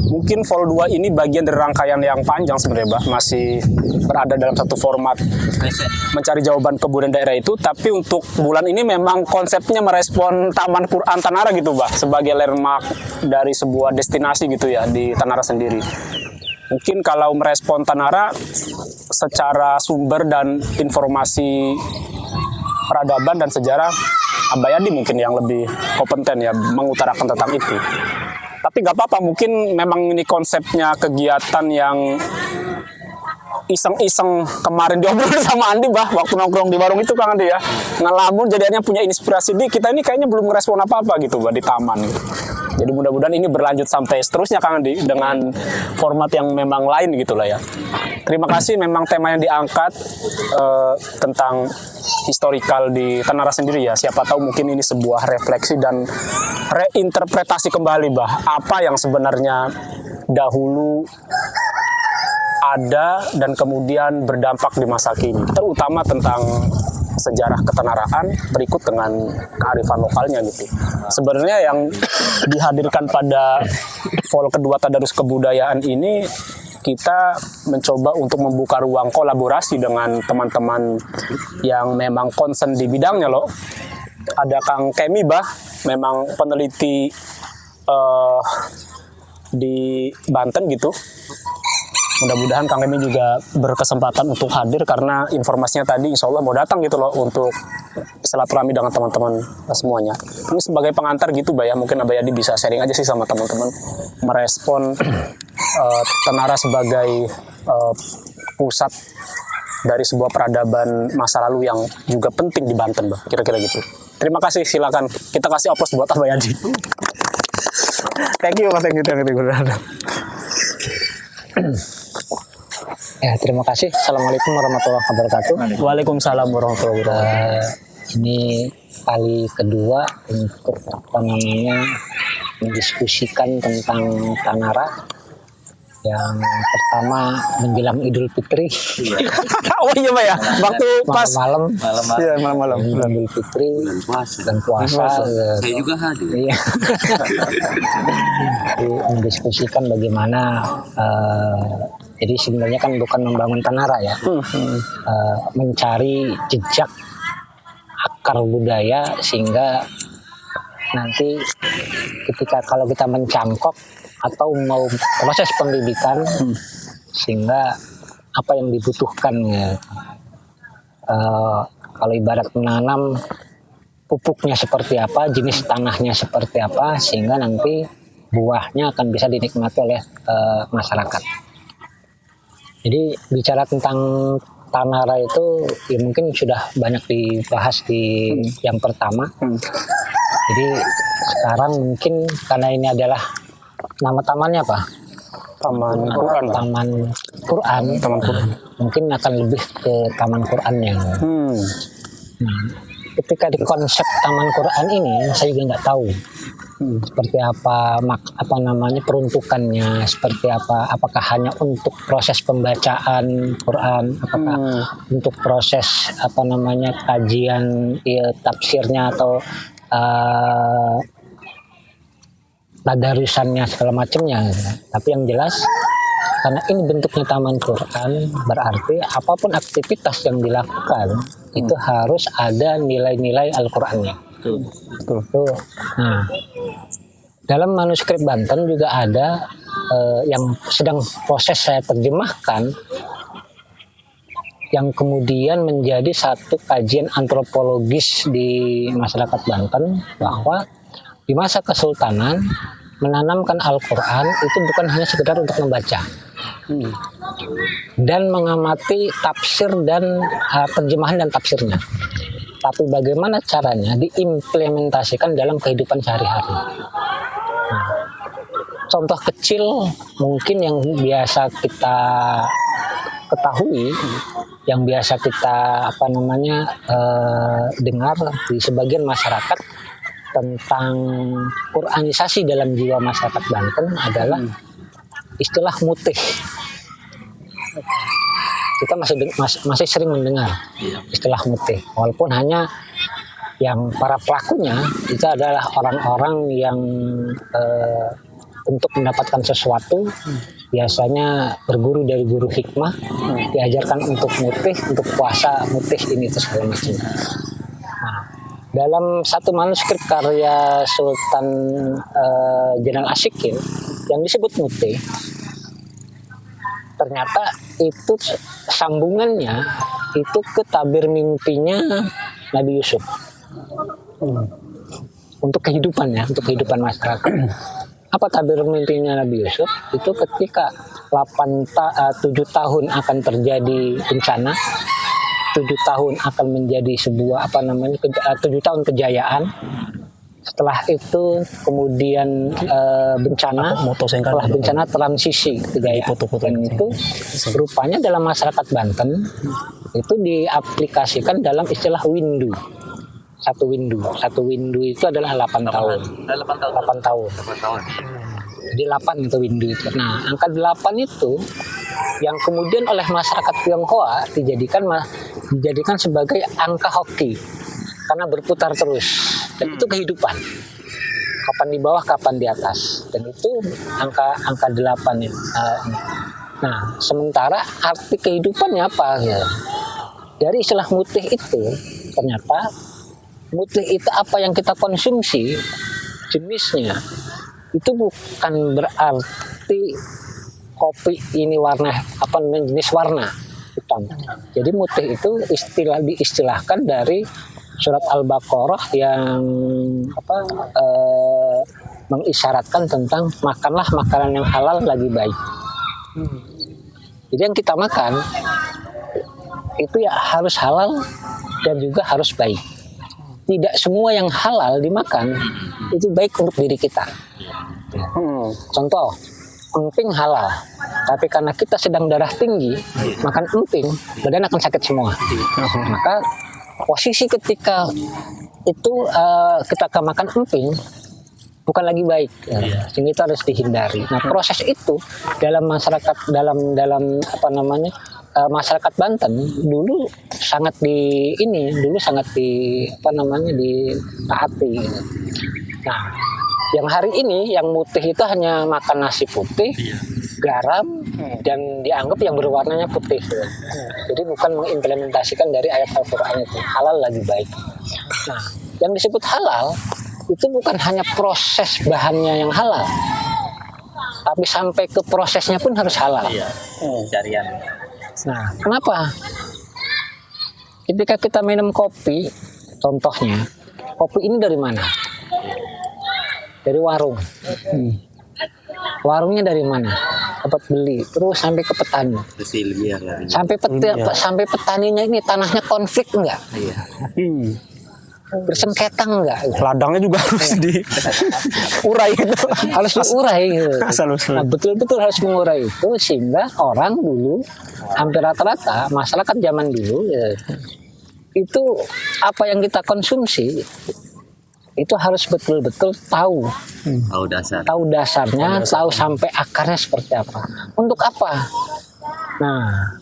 mungkin Vol 2 ini bagian dari rangkaian yang panjang sebenarnya, Bah. Masih berada dalam satu format mencari jawaban kebudayaan daerah itu. Tapi untuk bulan ini memang konsepnya merespon Taman Quran Tanara gitu, Bah, sebagai landmark dari sebuah destinasi gitu ya di Tanara sendiri. Mungkin kalau merespon Tanara secara sumber dan informasi peradaban dan sejarah, Abayadi mungkin yang lebih kompeten ya mengutarakan tentang itu. Tapi nggak apa-apa, mungkin memang ini konsepnya kegiatan yang iseng-iseng kemarin diobrolin sama Andi, Bah, waktu nongkrong di warung itu Kang Andi ya. Ngelamun jadinya punya inspirasi kita ini kayaknya belum merespon apa-apa gitu, Bah, di taman gitu. Jadi mudah-mudahan ini berlanjut sampai seterusnya Kang Andi dengan format yang memang lain gitu lah ya. Terima kasih, memang tema yang diangkat tentang historikal di Tanara sendiri ya. Siapa tahu mungkin ini sebuah refleksi dan reinterpretasi kembali, Bah, apa yang sebenarnya dahulu ada dan kemudian berdampak di masa kini, terutama tentang sejarah ketenaraan berikut dengan kearifan lokalnya gitu. Sebenarnya yang dihadirkan pada Vol kedua Tadarus Kebudayaan ini, kita mencoba untuk membuka ruang kolaborasi dengan teman-teman yang memang concern di bidangnya loh. Ada Kang Kemi, Bah, memang peneliti di Banten gitu. Mudah-mudahan Kang Emi juga berkesempatan untuk hadir karena informasinya tadi insya Allah mau datang gitu loh untuk silaturahmi dengan teman-teman semuanya. Ini sebagai pengantar gitu, Bah, ya, mungkin Abayadi bisa sharing aja sih sama teman-teman merespon Tanara sebagai pusat dari sebuah peradaban masa lalu yang juga penting di Banten, Bah, kira-kira gitu. Terima kasih, silakan kita kasih aplaus buat Abayadi. Thank you, thank you. Ya, terima kasih. Assalamualaikum warahmatullahi wabarakatuh. Waalaikumsalam warahmatullahi wabarakatuh. Ini kali kedua untuk mendiskusikan tentang Tanara. Yang pertama menjelang Idul Fitri. Oh iya, Pak ya. Waktu pas malam-malam. Iya, malam-malam. Idul Fitri dan puasa. Saya juga hadir. Iya. Mendiskusikan bagaimana jadi sebenarnya kan bukan membangun Tanara ya. Mencari jejak akar budaya sehingga nanti ketika kalau kita mencangkok atau mau proses pendidikan sehingga apa yang dibutuhkan ya. Kalau ibarat menanam, pupuknya seperti apa, jenis tanahnya seperti apa, sehingga nanti buahnya akan bisa dinikmati oleh masyarakat. Jadi bicara tentang Tanara itu ya mungkin sudah banyak dibahas di yang pertama. Jadi sekarang mungkin karena ini adalah nama tamannya apa? Taman Quran. Taman Quran. Taman Quran. Mungkin akan lebih ke Taman Qurannya. Ketika di konsep Taman Quran ini, saya juga nggak tahu seperti apa namanya peruntukannya, seperti apa. Apakah hanya untuk proses pembacaan Quran, apakah untuk proses kajian tafsirnya atau tadarusannya segala macamnya. Tapi yang jelas karena ini bentuknya Taman Quran, berarti apapun aktivitas yang dilakukan itu harus ada nilai-nilai Al-Qur'annya. Betul. Nah, dalam manuskrip Banten juga ada yang sedang proses saya terjemahkan, yang kemudian menjadi satu kajian antropologis di masyarakat Banten, bahwa di masa Kesultanan menanamkan Al-Quran itu bukan hanya sekedar untuk membaca dan mengamati tafsir dan terjemahan dan tafsirnya, tapi bagaimana caranya diimplementasikan dalam kehidupan sehari-hari. Nah, contoh kecil mungkin yang biasa kita ketahui, yang biasa kita dengar di sebagian masyarakat tentang Quranisasi dalam jiwa masyarakat Banten adalah istilah mutih. Kita masih sering mendengar istilah mutih, walaupun hanya yang para pelakunya itu adalah orang-orang yang untuk mendapatkan sesuatu biasanya berguru dari guru hikmah, diajarkan untuk mutih, untuk puasa mutih ini itu segala macam. Nah, dalam satu manuskrip karya Sultan Jenal Asikin yang disebut mutih, ternyata itu sambungannya itu ke tabir mimpinya Nabi Yusuf untuk kehidupan untuk kehidupan masyarakat. Apa tabir mimpinya Nabi Yusuf? Itu ketika 7 tahun akan terjadi bencana, 7 tahun akan menjadi sebuah 7 tahun kejayaan. Setelah itu kemudian bencana, setelah bencana transisi kejayaan. Dan itu rupanya dalam masyarakat Banten itu diaplikasikan dalam istilah windu. Satu windu itu adalah 8 tahun. 8 tahun. Jadi 8 itu windu itu. Nah, angka 8 itu yang kemudian oleh masyarakat Tionghoa dijadikan sebagai angka hoki karena berputar terus. Dan itu kehidupan. Kapan di bawah, kapan di atas. Dan itu angka 8 ini. Nah, sementara arti kehidupannya apa? Ya? Dari istilah mutih itu, ternyata mutih itu apa yang kita konsumsi, jenisnya. Itu bukan berarti kopi ini warna, jenis warna hitam. Jadi mutih itu diistilahkan dari surat Al-Baqarah yang mengisyaratkan tentang makanlah makanan yang halal lagi baik. Jadi yang kita makan itu ya harus halal dan juga harus baik. Tidak semua yang halal dimakan itu baik untuk diri kita. Contoh, emping halal, tapi karena kita sedang darah tinggi, makan emping, badan akan sakit semua. Maka posisi ketika itu kita makan emping bukan lagi baik, sehingga itu harus dihindari. Nah, proses itu dalam masyarakat masyarakat Banten dulu sangat ditaati. Nah, yang hari ini yang mutih itu hanya makan nasi putih, garam, dan dianggap yang berwarnanya putih. Jadi bukan mengimplementasikan dari ayat Al-Quran itu halal lagi baik. Nah, yang disebut halal itu bukan hanya proses bahannya yang halal, tapi sampai ke prosesnya pun harus halal. Carian. Nah, kenapa? Ketika kita minum kopi, contohnya, kopi ini dari mana? Dari warung. Warungnya dari mana? Dapat beli, terus sampai ke petani. Sampai petaninya ini tanahnya konflik enggak? Bersengketa enggak? Ladangnya juga harus diurai itu. Harus diurai gitu. Asal-usul. Nah, betul-betul harus mengurai itu sehingga orang dulu hampir rata-rata masyarakat zaman dulu itu apa yang kita konsumsi itu harus betul-betul tahu dasarnya, tahu sampai akarnya seperti apa. Untuk apa? Nah,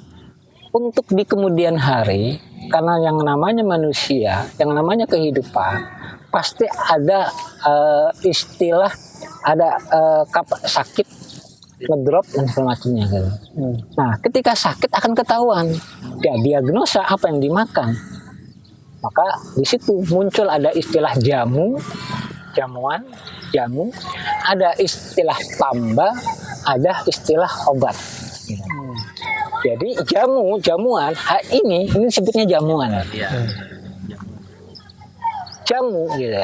untuk di kemudian hari, karena yang namanya manusia, yang namanya kehidupan, pasti ada istilah, ada sakit, ngedrop dan segala macamnya. Nah, ketika sakit akan ketahuan, ya diagnosa apa yang dimakan. Maka di situ muncul ada istilah jamu, ada istilah tamba, ada istilah obat. Jadi jamuan, ini sebutnya jamuan. Jamu, gitu.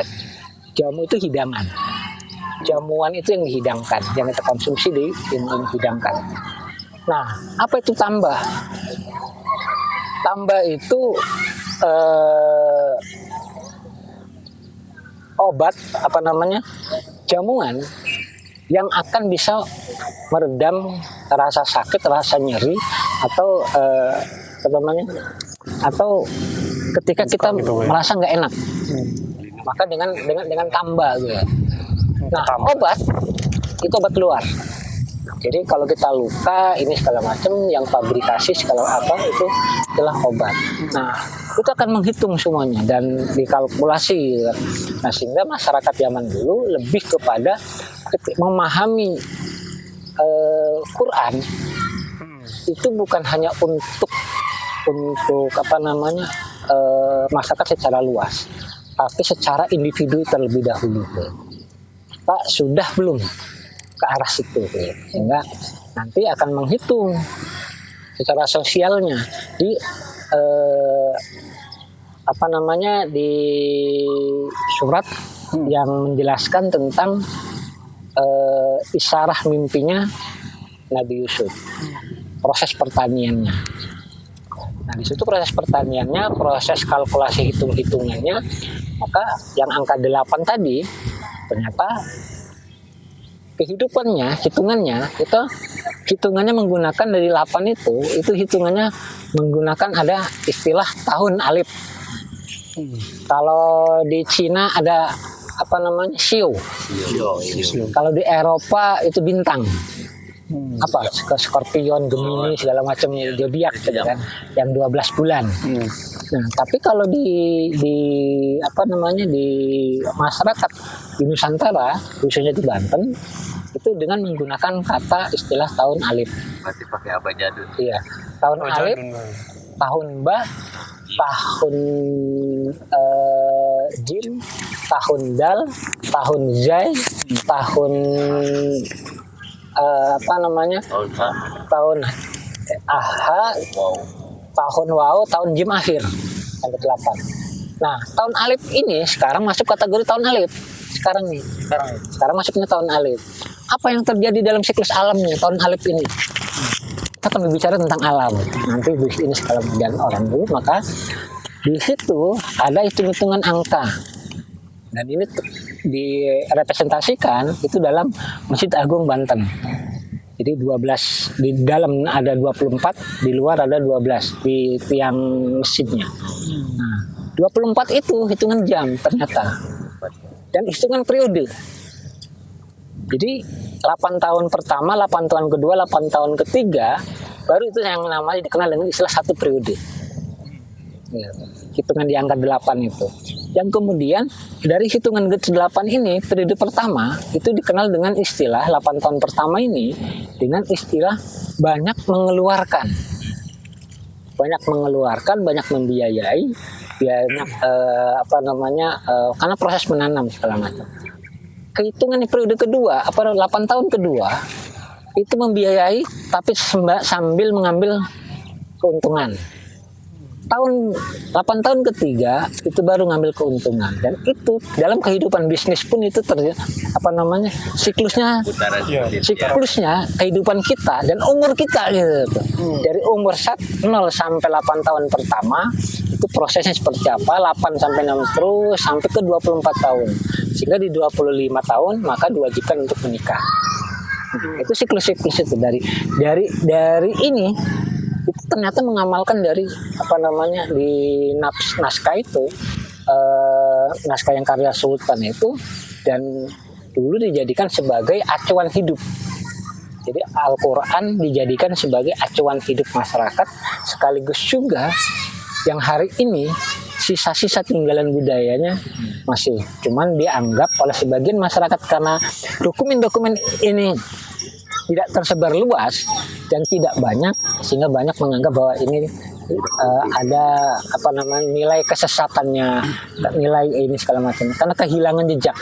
Jamu itu hidangan. Jamuan itu yang dihidangkan, yang kita konsumsi yang dihidangkan. Nah, apa itu tambah? Tambah itu obat, jamuan yang akan bisa meredam rasa sakit, rasa nyeri, atau atau ketika kita merasa nggak enak, maka dengan tambah gitu. Nah, obat itu obat luar. Jadi kalau kita luka ini segala macam yang fabrikasi segala apa itu adalah obat. Nah, itu akan menghitung semuanya dan dikalkulasi. Nah, sehingga masyarakat zaman dulu lebih kepada memahami Quran itu bukan hanya untuk masyarakat secara luas, tapi secara individu terlebih dahulu. Pak sudah belum ke arah situ, sehingga nanti akan menghitung secara sosialnya di di surat yang menjelaskan tentang isyarah mimpinya Nabi Yusuf, proses pertaniannya. Nah, di situ proses pertaniannya, proses kalkulasi hitung-hitungannya, maka yang angka 8 tadi ternyata kehidupannya, hitungannya menggunakan dari 8 itu hitungannya menggunakan ada istilah tahun alif. Kalau di Cina ada Xiu. Kalau di Eropa itu bintang. Skorpion, Gemini, segala macam zodiak gitu kan, yang 12 bulan. Nah, tapi kalau di masyarakat di Nusantara, khususnya di Banten, itu dengan menggunakan kata istilah tahun alif. Masih pakai apa jadul? Iya, tahun alif, tahun ba, tahun jim, tahun dal, tahun zai, tahun tahun aha, tahun wau, tahun jim akhir, ada 8. Nah, tahun alif ini sekarang masuk kategori tahun alif. Sekarang masuknya tahun alif. Apa yang terjadi dalam siklus alamnya tahun alif ini? Kita akan berbicara tentang alam. Nanti ini sekali dan orang dulu, maka di situ ada hitung-hitungan angka. Dan ini direpresentasikan itu dalam Masjid Agung Banten. Jadi 12, di dalam ada 24, di luar ada 12 di tiang masjidnya. Nah, 24 itu hitungan jam ternyata. Dan hitungan periode. Jadi 8 tahun pertama, 8 tahun kedua, 8 tahun ketiga, baru itu yang namanya dikenal dengan istilah satu periode. Ya, hitungan di angka 8 itu. Yang kemudian dari hitungan ke-8 ini, periode pertama itu dikenal dengan istilah 8 tahun pertama ini dengan istilah banyak mengeluarkan, banyak membiayai, banyak karena proses menanam segala macam. Kehitungan di periode kedua, 8 tahun kedua itu membiayai tapi sambil mengambil keuntungan. 8 tahun ketiga itu baru ngambil keuntungan, dan itu dalam kehidupan bisnis pun itu siklusnya kehidupan kita dan umur kita gitu. Dari umur 0 sampai 8 tahun pertama itu prosesnya seperti apa, 8 sampai 6 terus sampai ke 24 tahun, sehingga di 25 tahun maka diwajibkan untuk menikah. Itu siklus-siklus itu dari ini itu ternyata mengamalkan dari di naskah itu, naskah yang karya Sultan itu, dan dulu dijadikan sebagai acuan hidup. Jadi Al-Quran dijadikan sebagai acuan hidup masyarakat, sekaligus juga yang hari ini sisa-sisa tinggalan budayanya masih, cuman dianggap oleh sebagian masyarakat karena dokumen-dokumen ini tidak tersebar luas dan tidak banyak, sehingga banyak menganggap bahwa ini ada nilai kesesatannya, nilai ini segala macam, karena kehilangan jejak,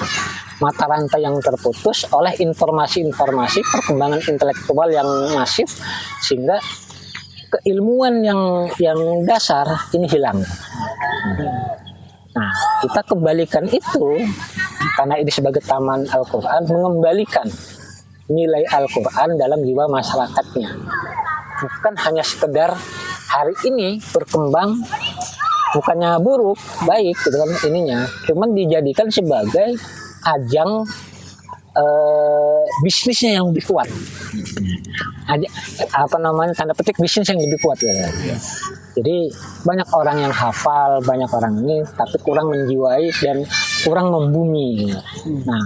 mata rantai yang terputus oleh informasi-informasi perkembangan intelektual yang masif, sehingga keilmuan yang dasar ini hilang. Nah, kita kembalikan itu karena ini sebagai taman Al-Quran, mengembalikan nilai Al-Quran dalam jiwa masyarakatnya. Bukan hanya sekedar hari ini berkembang, bukannya buruk, baik gitu kan ininya, cuman dijadikan sebagai ajang bisnisnya yang lebih kuat. Tanda petik bisnis yang lebih kuat ya. Jadi banyak orang yang hafal, banyak orang ini, tapi kurang menjiwai dan kurang membumi. Nah,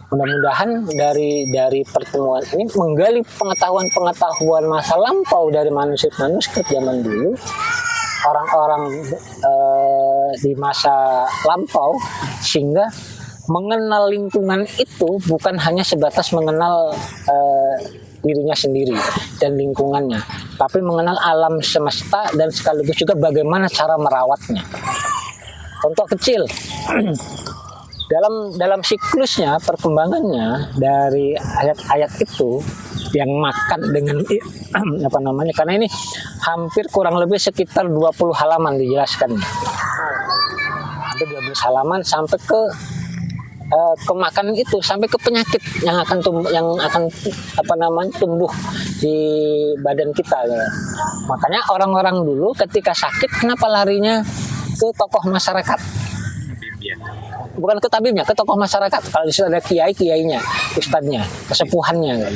mudah-mudahan dari pertemuan ini menggali pengetahuan masa lampau dari manuskrip zaman dulu, orang-orang di masa lampau, sehingga mengenal lingkungan itu bukan hanya sebatas mengenal dirinya sendiri dan lingkungannya, tapi mengenal alam semesta dan sekaligus juga bagaimana cara merawatnya. Contoh kecil, dalam siklusnya perkembangannya dari ayat-ayat itu yang makan dengan apa namanya, karena ini hampir kurang lebih sekitar 20 halaman dijelaskan, hampir 12 halaman sampai ke makanan itu, sampai ke penyakit yang akan tumbuh di badan kita ya. Makanya orang-orang dulu ketika sakit kenapa larinya ke tokoh masyarakat, bukan ke tabibnya, ke tokoh masyarakat. Kalau di situ ada kiainya, ustadznya, kesepuhannya,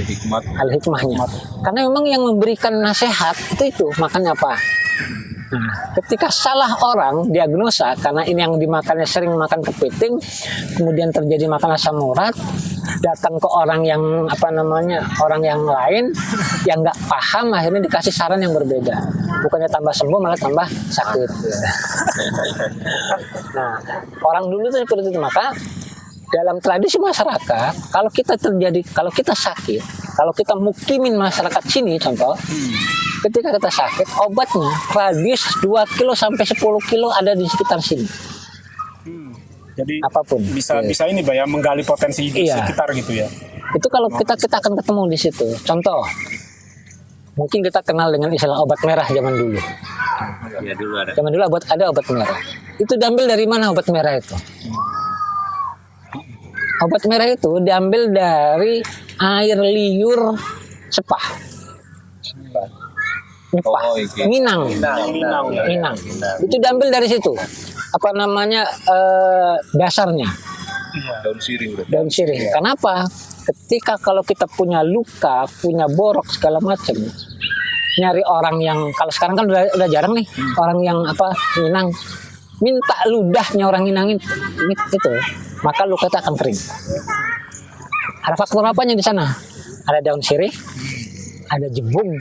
al-hikmahnya. Karena memang yang memberikan nasihat itu makanya apa? Nah, ketika salah orang diagnosa karena ini yang dimakannya sering makan kepiting, kemudian terjadi makan asam urat, datang ke orang yang orang yang lain yang nggak paham, akhirnya dikasih saran yang berbeda, bukannya tambah sembuh malah tambah sakit. Nah, orang dulu itu seperti itu. Maka dalam tradisi masyarakat, kalau kita sakit, kalau kita mukimin masyarakat sini, contoh, ketika kita sakit, obatnya radius 2 kilo sampai 10 kilo ada di sekitar sini. Jadi apapun bisa ini Pak ya, menggali potensi di sekitar gitu ya. Itu kalau kita akan ketemu di situ. Contoh, mungkin kita kenal dengan istilah obat merah zaman dulu. Ya, dulu ada. Zaman dulu ada obat merah. Itu diambil dari mana obat merah itu? Obat merah itu diambil dari air liur sepah. Minang. Itu diambil dari situ. Apa namanya dasarnya? Daun sirih. Kenapa? Ketika kalau kita punya luka, punya borok segala macam, nyari orang yang, kalau sekarang kan udah jarang nih orang yang Minang, minta ludahnya orang Minangin itu, maka luka itu akan kering. Ada faktor apanya di sana? Ada daun sirih, ada jebung,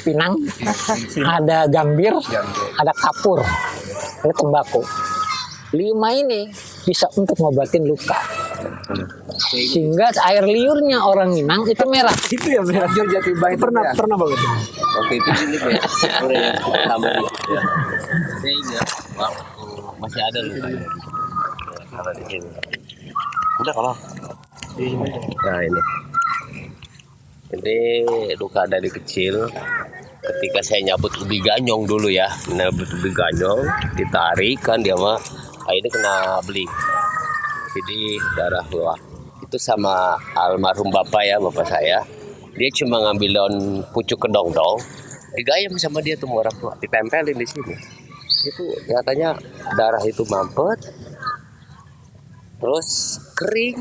pinang, ada gambir, ada kapur, ada tembakau. 5 ini bisa untuk ngobatin luka. Sehingga air liurnya orang Minang itu merah. Itu ya merah. Jati Baik Pernah banget. Oke, itu ini kayak orang yang pertama gitu ya. Saya ingat waktu masih ada luka ya. Kalau di sini. Udah kalau. Nah ini. Jadi luka dari kecil. Ketika saya nyabut ubi ganyong dulu ya, nyabut ubi ganyong, ditarik kan dia mah, akhirnya kena beling. Jadi darah keluar. Itu sama almarhum bapak saya. Dia cuma ngambil daun pucuk kedongdong, digayam sama dia tuh orang tua, ditempelin di sini. Itu katanya darah itu mampet, terus kering.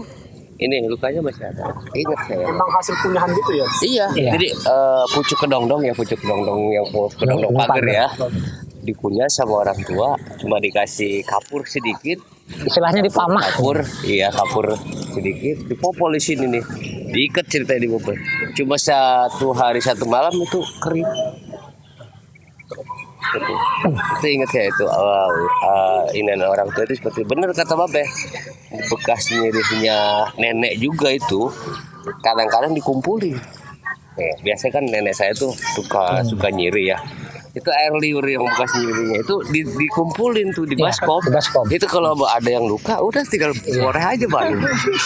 Ini lukanya masih ada. Ingat saya. Memang hasil punyahan gitu ya? Iya. Jadi pucuk kedongdong yang kedongdong pagar ya. Dikunyah sama orang tua, cuma dikasih kapur sedikit. Istilahnya dipamah. Kapur sedikit, dipopol di sini nih. Diikat ceritanya dipopol. Cuma 1 hari 1 malam itu kering. Itu ingat saya itu ini orang tua itu seperti benar kata babe, bekas nyirinya nenek juga itu kadang-kadang dikumpulin. Biasanya kan nenek saya tuh suka nyiri ya. Itu air liur yang bekas nyirinya itu dikumpulin tuh di baskom. Itu kalau ada yang luka udah tinggal goreh aja Pak.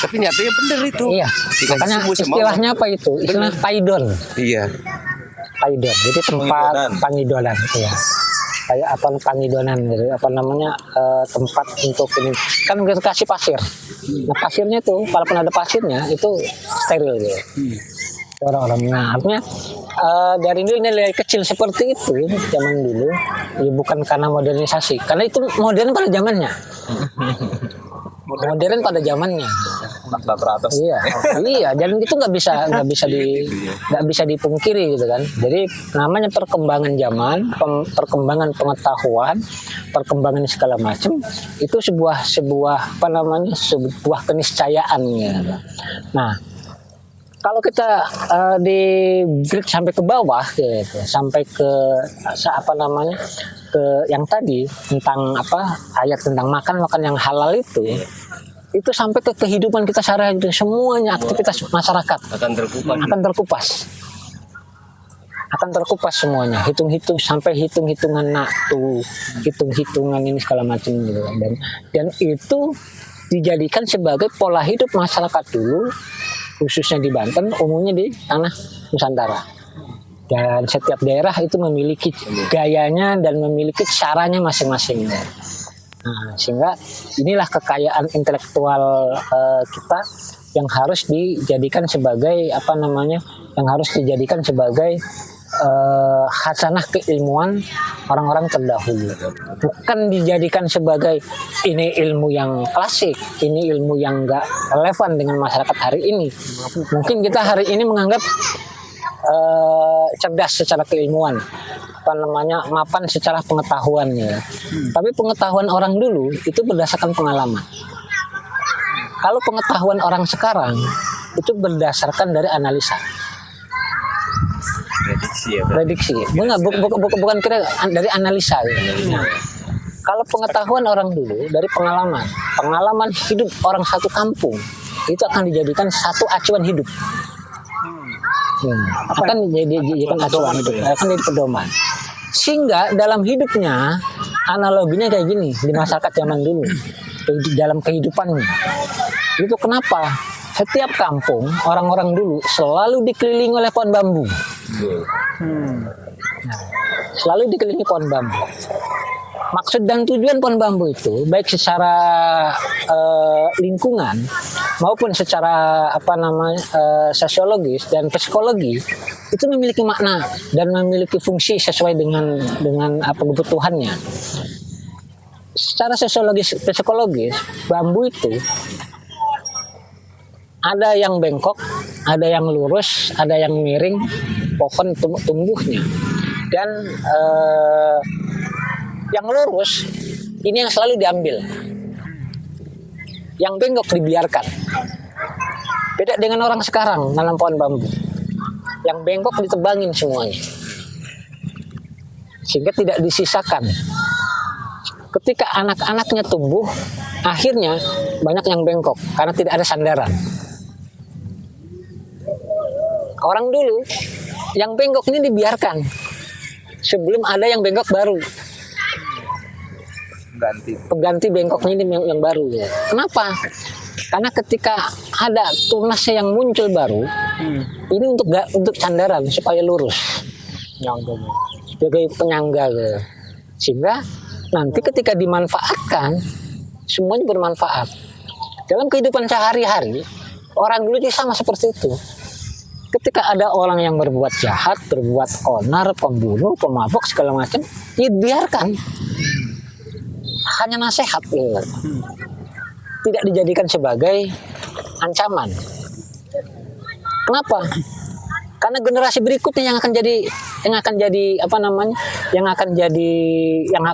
Tapi nyatanya bener itu. Iya. Makanya istilahnya apa itu? Istilah paidon. Iya. Paidon. Jadi tempat pangidolan. Iya. Kayak pangidonan gitu. Tempat untuk ini. Kan kita kasih pasir. Nah pasirnya tuh, walaupun ada pasirnya itu steril gitu. Orang-orang. Nah artinya dari dulu nilai kecil seperti itu zaman dulu, ya bukan karena modernisasi, karena itu modern pada zamannya. Modern pada zamannya. Teratas. Iya, dan itu nggak bisa dipungkiri gitu kan. Jadi namanya perkembangan zaman, perkembangan pengetahuan, perkembangan segala macam itu sebuah keniscayaan gitu. Nah, kalau kita di break sampai ke bawah gitu, sampai ke ke yang tadi tentang ayat tentang makan yang halal itu, itu sampai ke kehidupan kita sehari-hari, semuanya aktivitas masyarakat akan terkupas semuanya, hitung-hitungan naktu, hitung-hitungan ini segala macam gitu. Dan itu dijadikan sebagai pola hidup masyarakat dulu, khususnya di Banten, umumnya di tanah Nusantara. Dan setiap daerah itu memiliki gayanya dan memiliki caranya masing-masing. Nah, sehingga inilah kekayaan intelektual kita yang harus dijadikan sebagai khasanah keilmuan orang-orang terdahulu. Bukan dijadikan sebagai ini ilmu yang klasik, ini ilmu yang enggak relevan dengan masyarakat hari ini. Mungkin kita hari ini menganggap cerdas secara keilmuan, mapan secara pengetahuannya. Tapi pengetahuan orang dulu itu berdasarkan pengalaman. Kalau pengetahuan orang sekarang itu berdasarkan dari analisa, prediksi. Bukan kira dari analisa. Nah, kalau pengetahuan orang dulu dari pengalaman hidup orang satu kampung itu akan dijadikan satu acuan hidup. Akan dijadikan acuan hidup, akan jadi pedoman. Sehingga dalam hidupnya analoginya kayak gini di masyarakat zaman dulu, dalam kehidupannya. Itu kenapa setiap kampung orang-orang dulu selalu dikelilingi oleh pohon bambu. Selalu dikelilingi pohon bambu. Maksud dan tujuan pohon bambu itu baik secara lingkungan maupun secara sosiologis dan psikologi itu memiliki makna dan memiliki fungsi sesuai dengan kebutuhannya. Secara sosiologis psikologis, bambu itu ada yang bengkok, ada yang lurus, ada yang miring, pohon tumbuhnya. Dan yang lurus ini yang selalu diambil, yang bengkok dibiarkan. Beda dengan orang sekarang nanam pohon bambu, yang bengkok ditebangin semuanya, sehingga tidak disisakan. Ketika anak-anaknya tumbuh, akhirnya banyak yang bengkok karena tidak ada sandaran. Orang dulu yang bengkok ini dibiarkan sebelum ada yang bengkok baru. Pengganti bengkoknya ini yang baru ya. Kenapa? Karena ketika ada tunasnya yang muncul baru, ini untuk sandaran supaya lurus, sebagai penyangga gitu. Sehingga nanti ketika dimanfaatkan semuanya bermanfaat. Dalam kehidupan sehari-hari orang dulu juga sama seperti itu. Ketika ada orang yang berbuat jahat, berbuat onar, pembunuh, pemabuk segala macam, ya biarkan. Hanya nasihat, ya. Tidak dijadikan sebagai ancaman. Kenapa? Karena generasi berikutnya yang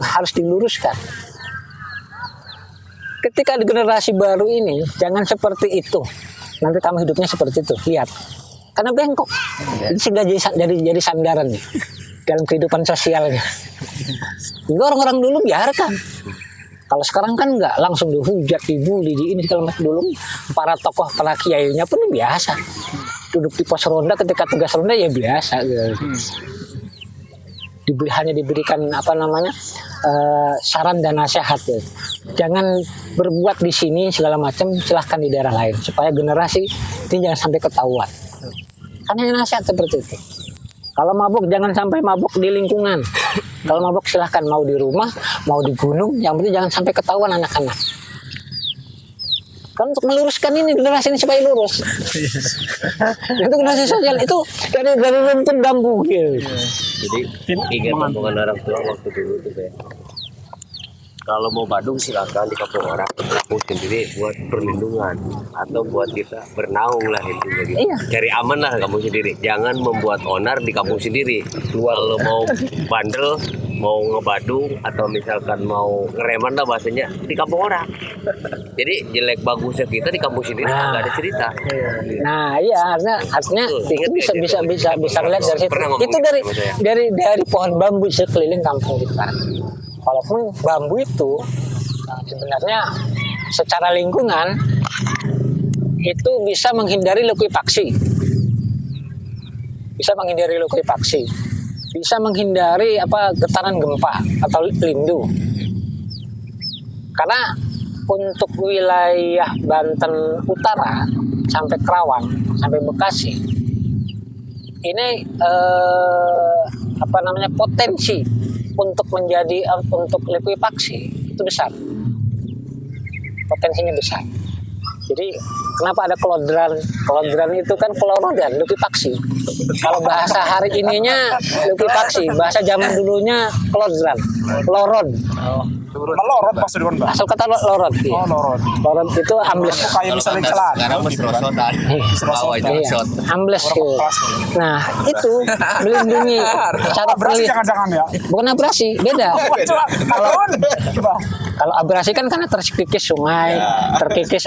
harus diluruskan. Ketika di generasi baru ini jangan seperti itu. Nanti kamu hidupnya seperti itu. Lihat. Karena bengkok. Sehingga jadi sandaran nih dalam kehidupan sosialnya. Jadi orang-orang dulu biarkan. Kalau sekarang kan enggak, langsung dihujat, dibully, ini segala macam. Dulu para tokoh, para kiainya pun biasa. Duduk di pos ronda ketika tugas ronda ya biasa gitu. Hanya diberikan saran dan nasihat gitu. Jangan berbuat di sini segala macam, silahkan di daerah lain supaya generasi ini jangan sampai ketahuan. Kan hanya nasihat seperti itu. Kalau mabuk jangan sampai mabuk di lingkungan. Kalau mabuk silahkan mau di rumah, mau di gunung, yang penting jangan sampai ketahuan anak-anak. Kan untuk meluruskan ini generasi ini supaya lurus. Itu generasi sosial itu dari rumput bambu gitu. Jadi ingat omongan orang tua waktu dulu tuh kayak kalau mau badung silakan di kampung orang, kampung sendiri buat perlindungan atau buat kita bernaung lah intinya gitu. Iya. Cari aman lah kampung sendiri. Jangan membuat onar di kampung sendiri. Kalau mau bandel, mau ngebadung atau misalkan mau ngereman lah bahasanya di kampung orang. Jadi jelek bagusnya kita di kampung sendiri nggak ada cerita. Nah iya artinya bisa lihat dari situ. Itu dari pohon bambu sekeliling kampung kita. Walaupun bambu itu sebenarnya secara lingkungan itu bisa menghindari likuifaksi. Bisa menghindari likuifaksi. Bisa menghindari getaran gempa atau lindu. Karena untuk wilayah Banten Utara sampai Kerawang sampai Bekasi ini potensi untuk menjadi untuk likuifaksi itu besar, potensinya besar. Jadi kenapa ada kelodran? Kelodran itu kan kelorodan, likuifaksi. Kalau bahasa hari ininya likuifaksi, bahasa zaman dulunya kelodran, lorod. Melorot maksudnya Mbak. Asal kata lorod. Oh, lorot. Lorod itu ambles. Kayak misalnya celana. Sekarang masih rosotan. Bawah itu Iya, shot. ambles gitu. Nah, itu melindungi cara Abrasi pelit. jangan-jangan ya. Bukan abrasi, beda. Coba. Kalau abrasi kan karena terkikis sungai, terkikis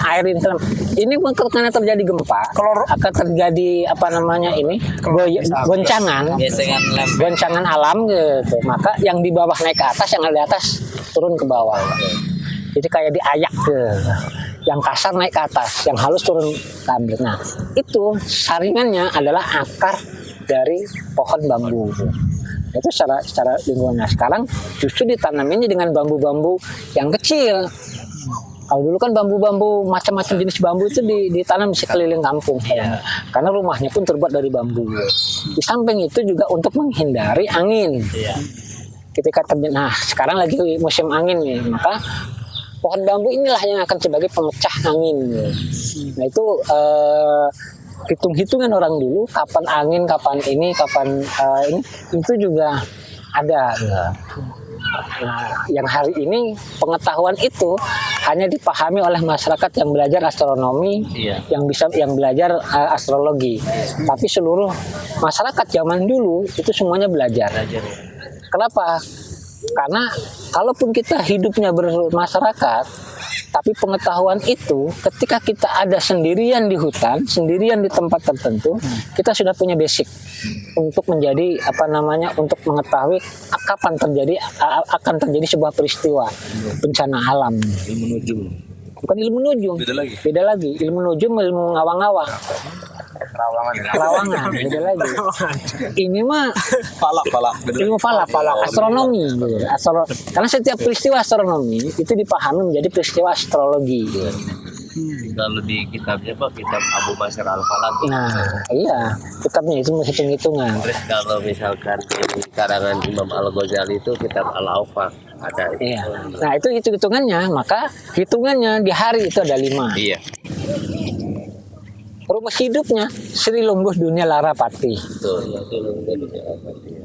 air ini. Ini karena terjadi gempa, akan terjadi goncangan alam gitu. Maka yang di bawah naik ke atas, yang di atas turun ke bawah. Jadi kayak diayak ke yang kasar naik ke atas, yang halus turun ke ambil. Nah, itu saringannya adalah akar dari pohon bambu. Itu secara lingkungan. Nah, sekarang justru ditanaminnya dengan bambu-bambu yang kecil. Kalau dulu kan bambu-bambu macam-macam jenis bambu itu ditanam di sekeliling kampung. Karena rumahnya pun terbuat dari bambu. Di samping itu juga untuk menghindari angin. Nah, sekarang lagi musim angin nih, maka pohon bambu inilah yang akan sebagai pemecah angin. Nah, itu hitung-hitungan orang dulu kapan angin, kapan ini itu juga ada. Nah, yang hari ini pengetahuan itu hanya dipahami oleh masyarakat yang belajar astronomi, yang belajar astrologi. Tapi seluruh masyarakat zaman dulu itu semuanya belajar. Kenapa? Karena kalaupun kita hidupnya bermasyarakat, tapi pengetahuan itu ketika kita ada sendirian di hutan, sendirian di tempat tertentu, kita sudah punya basic untuk menjadi untuk mengetahui kapan akan terjadi sebuah peristiwa bencana alam. Bukan ilmu nujum, beda lagi. Ilmu nujum, ilmu ngawang-ngawang. Kerawangan, beda lagi. Ini mah ilmu falak, astronomi. Karena setiap peristiwa astronomi itu dipahami menjadi peristiwa astrologi. Kalau di kitabnya kitab Abu Basir Al-Falaq. Nah, iya, kitabnya itu hitung-hitungan. Terus kalau misalkan di karangan Imam Al-Ghazali itu kitab Al-Awfaq ada. Iya. Nah, itu hitung-hitungannya, maka hitungannya di hari itu ada 5. Iya. Rumus hidupnya Sri Lungguh Dunia Larapati.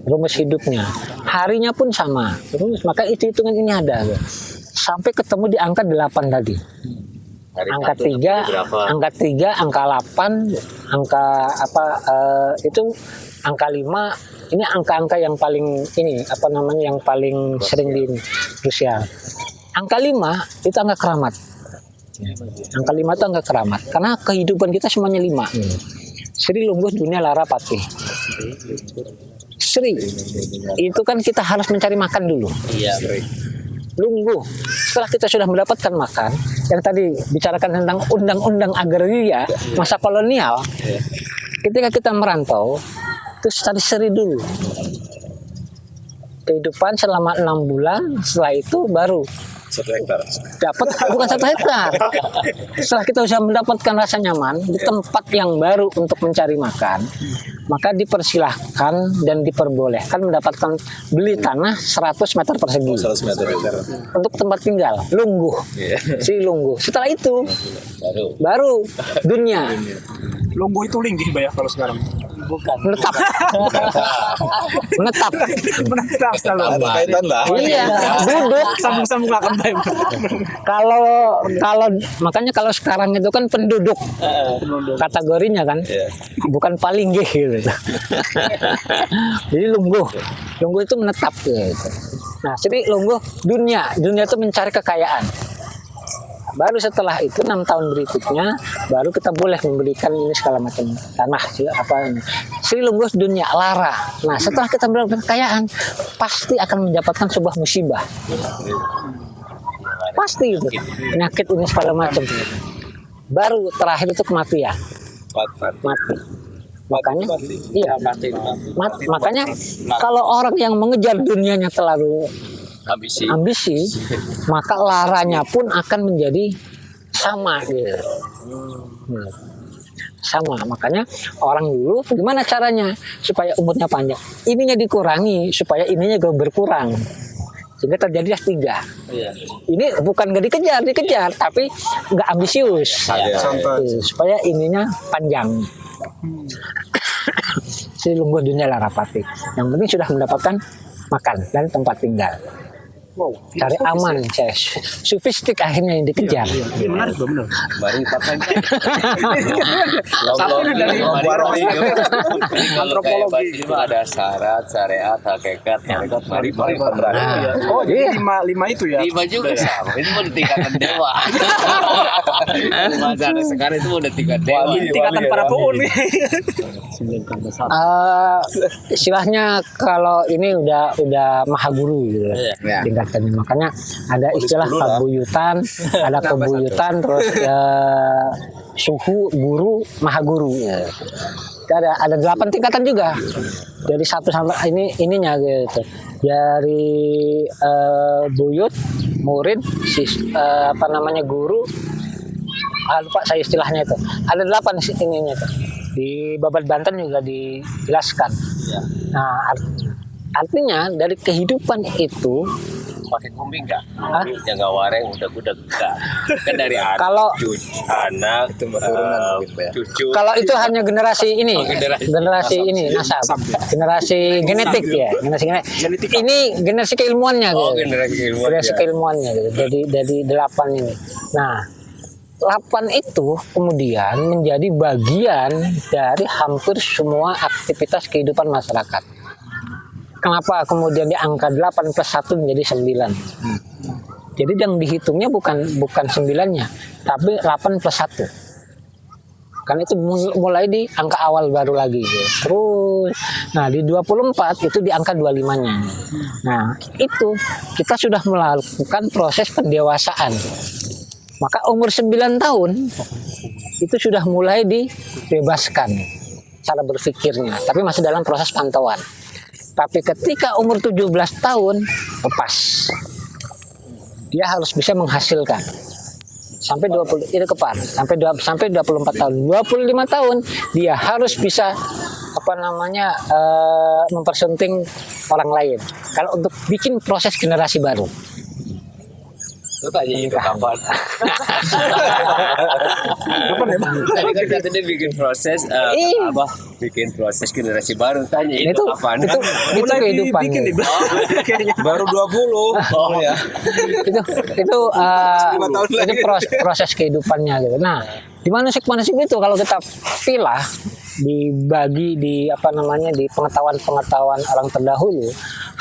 Rumus hidupnya. Harinya pun sama. Terus maka itu hitungan ini ada. Sampai ketemu di angka 8 tadi. Angka 3, angka 8, itu angka 5. Ini angka-angka yang paling yang paling sering di Rusia. Angka 5 itu angka keramat. Angka 5 itu angka keramat. Karena kehidupan kita semuanya 5. Sri Lungguh Dunia Larapati. Sri. Itu kan kita harus mencari makan dulu. Iya. Lungguh. Setelah kita sudah mendapatkan makan, yang tadi bicarakan tentang undang-undang agraria masa kolonial, ketika kita merantau, itu cari seri dulu. Kehidupan selama 6 bulan, setelah itu baru 1 hektar. dapat, bukan 1 hektar. Setelah kita sudah mendapatkan rasa nyaman di tempat yang baru untuk mencari makan, maka dipersilahkan dan diperbolehkan mendapatkan beli tanah 100 meter persegi 100 meter. untuk tempat tinggal, lungguh, si lungguh. Setelah itu baru dunia. Lungguh itu linggih Mbak ya kalau sekarang. Bukan menetap. menetap Selalu. Kaitan lah. Iya, duduk. Sambung-sambung akan baik. Kalau makanya kalau sekarang itu kan penduduk kategorinya kan, bukan paling gitu. Jadi lungguh itu menetap gitu. Nah, jadi lungguh dunia itu mencari kekayaan. Baru setelah itu 6 tahun berikutnya baru kita boleh memberikan ini segala macam tanah Sri Lungguh Dunia Lara. Nah, setelah kita mendapatkan kekayaan pasti akan mendapatkan sebuah musibah. pasti itu penyakit ini segala macam. Baru terakhir itu kematian, mati. Makanya, iya, makanya kalau orang yang mengejar dunianya terlalu ambisi, maka laranya pun akan menjadi sama gitu. Sama, makanya orang dulu gimana caranya supaya umurnya panjang? Ininya dikurangi supaya ininya juga berkurang. Sehingga terjadilah 3. Ini bukan nggak dikejar, tapi nggak ambisius. Supaya ininya panjang. Si lungguh dunia larapati. Yang penting sudah mendapatkan makan dan tempat tinggal. Cari aman, sufistik akhirnya yang dikejar. Benar. Baru pakai. Antropologi itu ada syarat, syariat, hakikat, mari pemberani. Oh, jadi 5 itu ya. 5 juga sama. Itu udah tingkatan dewa. Masa sekarang itu udah tingkat dewa. Tingkatan para pohon nih. Istilahnya kalau ini udah maha guru gitu. Tingkatannya, makanya ada istilah kabuyutan, ada kebuyutan, terus suhu, guru, maha guru. Ada 8 tingkatan juga. Dari 1 sampai ininya gitu. Dari buyut, murid, guru. Lupa saya istilahnya itu. Ada 8 ininya tuh. Di Babat Banten juga dijelaskan. Nah, artinya dari kehidupan itu pakai kumbing enggak? Jaga wareng udah enggak. Kan dari anak, cucu. Kalau itu hanya generasi ini, generasi ini nasab, generasi genetik ya, generasi genetik. Ini generasi keilmuannya gitu. Generasi keilmuannya gitu. Dari 8 ini. Nah, 8 itu kemudian menjadi bagian dari hampir semua aktivitas kehidupan masyarakat. Kenapa kemudian di angka 8 plus 1 menjadi 9? Jadi yang dihitungnya bukan 9-nya, tapi 8 plus 1. Kan itu mulai di angka awal baru lagi. Gitu. Terus, nah di 24 itu di angka 25-nya. Nah itu kita sudah melakukan proses pendewasaan. Maka umur 9 tahun itu sudah mulai dibebaskan cara berpikirnya, tapi masih dalam proses pantauan. Tapi ketika umur 17 tahun lepas, dia harus bisa menghasilkan sampai 20 itu kepar sampai 24 tahun, 25 tahun dia harus bisa mempersunting orang lain. Kalau untuk bikin proses generasi baru. Lu tanya itu kapan? Tadi kan katanya bikin proses bikin proses generasi baru. Tanya itu kapan? Itu kehidupan. Baru 20. Oh ya. Itu proses kehidupannya gitu. Nah, di manusik itu kalau kita pilah dibagi di di pengetahuan orang terdahulu,